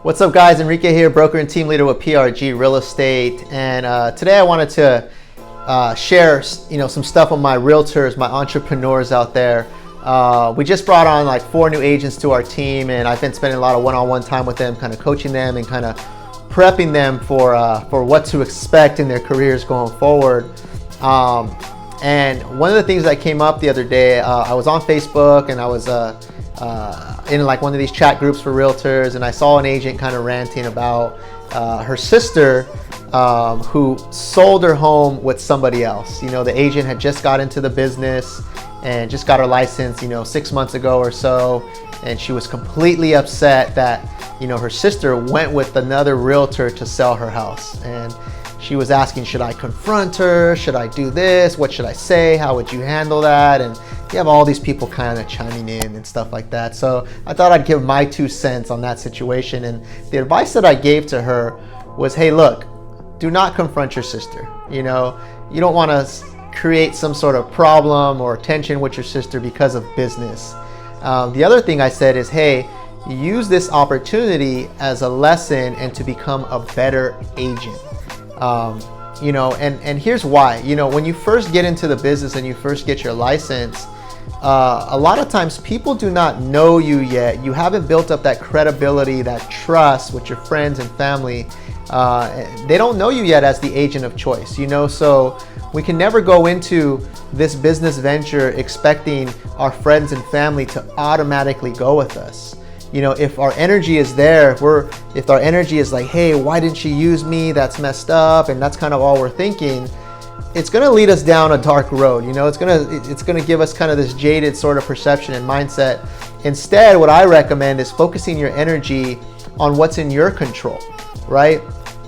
What's up, guys? Enrique here, broker and team leader with PRG Real Estate. And today I wanted to share, some stuff with my realtors, my entrepreneurs out there. We just brought on like 4 new agents to our team, and I've been spending a lot of one-on-one time with them, kind of coaching them and kind of prepping them for what to expect in their careers going forward. And one of the things that came up the other day, I was on Facebook and I was in like one of these chat groups for realtors, and I saw an agent kind of ranting about her sister who sold her home with somebody else. You know, the agent had just got into the business and just got her license, 6 months ago or so, and she was completely upset that, her sister went with another realtor to sell her house. And she was asking, should I confront her? Should I do this? What should I say? How would you handle that? And you have all these people kind of chiming in and stuff like that. So I thought I'd give my 2 cents on that situation. And the advice that I gave to her was, hey, look, do not confront your sister. You don't want to create some sort of problem or tension with your sister because of business. The other thing I said is, hey, use this opportunity as a lesson and to become a better agent. And here's why. When you first get into the business and you first get your license, a lot of times people do not know you yet. You haven't built up that credibility, that trust with your friends and family. They don't know you yet as the agent of choice, so we can never go into this business venture expecting our friends and family to automatically go with us. If our energy is there, if our energy is like, hey, why didn't she use me? That's messed up. And that's kind of all we're thinking. It's going to lead us down a dark road. It's going to give us kind of this jaded sort of perception and mindset. Instead, what I recommend is focusing your energy on what's in your control, right?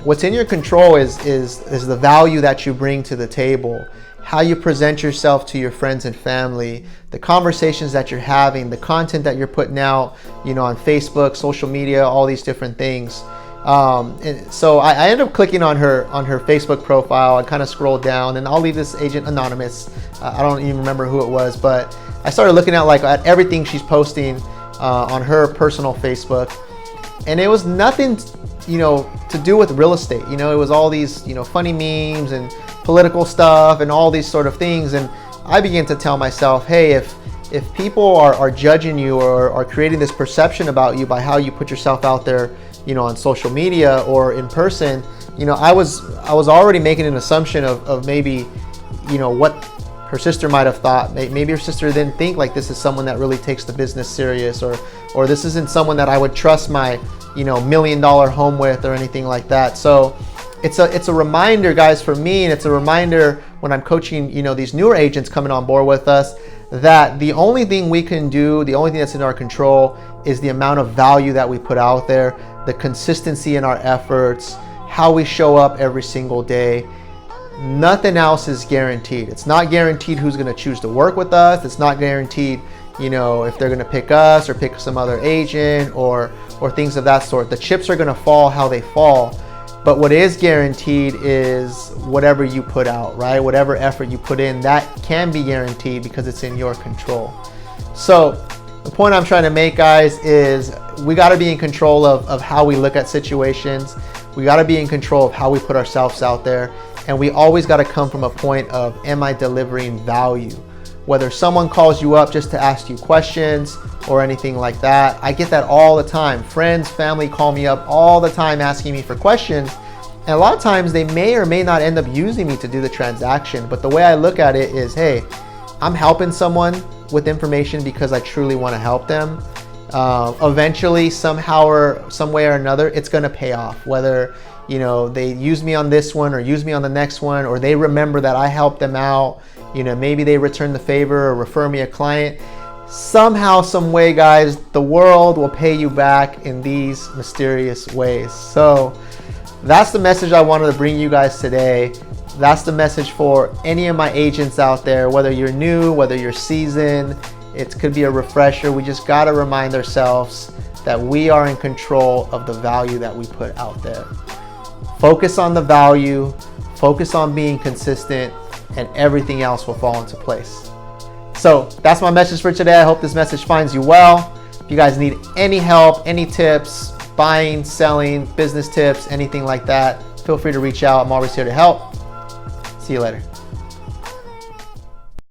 What's in your control is the value that you bring to the table, how you present yourself to your friends and family, the conversations that you're having, the content that you're putting out, on Facebook, social media, all these different things. And so I ended up clicking on her Facebook profile. I kind of scrolled down, and I'll leave this agent anonymous. I don't even remember who it was, but I started looking at everything she's posting on her personal Facebook, and it was nothing, to do with real estate. It was all these, funny memes and political stuff and all these sort of things. And I began to tell myself, hey, if people are judging you or are creating this perception about you by how you put yourself out there, on social media or in person, I was already making an assumption of maybe, what her sister might have thought. Maybe her sister didn't think like this is someone that really takes the business serious, or this isn't someone that I would trust my, $1 million home with or anything like that. So it's a reminder, guys, for me, and it's a reminder when I'm coaching, these newer agents coming on board with us, that the only thing we can do, the only thing that's in our control is the amount of value that we put out there, the consistency in our efforts, how we show up every single day. Nothing else is guaranteed. It's not guaranteed who's going to choose to work with us. It's not guaranteed, if they're going to pick us or pick some other agent or things of that sort. The chips are going to fall how they fall. But what is guaranteed is whatever you put out, right? Whatever effort you put in, that can be guaranteed because it's in your control. So the point I'm trying to make, guys, is we got to be in control of how we look at situations. We got to be in control of how we put ourselves out there. And we always got to come from a point of, am I delivering value? Whether someone calls you up just to ask you questions or anything like that. I get that all the time. Friends, family call me up all the time asking me for questions. And a lot of times they may or may not end up using me to do the transaction. But the way I look at it is, hey, I'm helping someone with information because I truly want to help them. Eventually, somehow or some way or another, it's going to pay off. Whether they use me on this one or use me on the next one, or they remember that I helped them out, maybe they return the favor or refer me a client. Somehow, some way, guys, the world will pay you back in these mysterious ways. So that's the message I wanted to bring you guys today. That's the message for any of my agents out there, whether you're new, whether you're seasoned. It could be a refresher. We just got to remind ourselves that we are in control of the value that we put out there. Focus on the value, focus on being consistent, and everything else will fall into place. So that's my message for today. I hope this message finds you well. If you guys need any help, any tips, buying, selling, business tips, anything like that, feel free to reach out. I'm always here to help. See you later.